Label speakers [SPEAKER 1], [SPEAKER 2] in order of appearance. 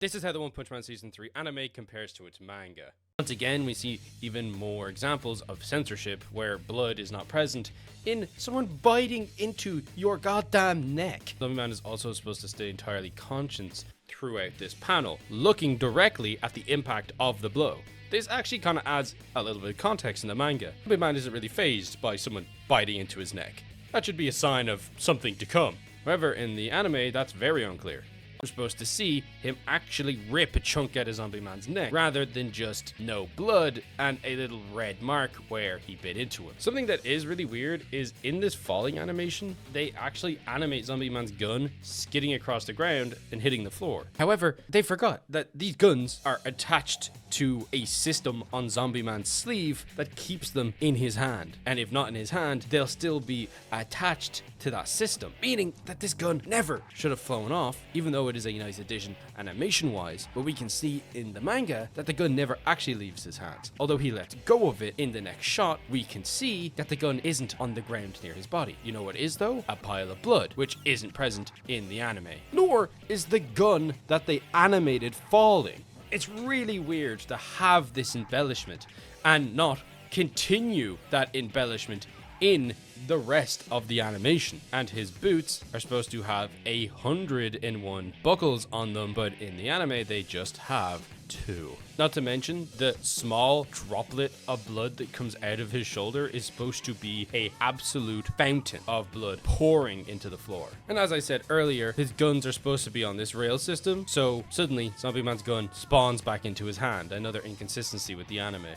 [SPEAKER 1] This is how the One Punch Man Season 3 anime compares to its manga. Once again, we see even more examples of censorship where blood is not present in someone biting into your goddamn neck. Zombieman is also supposed to stay entirely conscious throughout this panel, looking directly at the impact of the blow. This actually kind of adds a little bit of context in the manga. Zombieman isn't really fazed by someone biting into his neck. That should be a sign of something to come. However, in the anime, that's very unclear. We're supposed to see him actually rip a chunk out of Zombieman's neck, rather than just no blood and a little red mark where he bit into him. Something that is really weird is in this falling animation, they actually animate Zombieman's gun skidding across the ground and hitting the floor. However, they forgot that these guns are attached to a system on Zombieman's sleeve that keeps them in his hand. And if not in his hand, they'll still be attached to that system, meaning that this gun never should have flown off, even though it is a nice addition animation wise. But we can see in the manga that the gun never actually leaves his hands. Although he lets go of it in the next shot, we can see that the gun isn't on the ground near his body. You know what is though? A pile of blood, which isn't present in the anime. Nor is the gun that they animated falling. It's really weird to have this embellishment and not continue that embellishment in the rest of the animation. And his boots are supposed to have 101 buckles on them, but in the anime they just have 2. Not to mention the small droplet of blood that comes out of his shoulder is supposed to be a absolute fountain of blood pouring into the floor. And as I said earlier, his guns are supposed to be on this rail system, so suddenly Zombieman's gun spawns back into his hand, another inconsistency with the anime.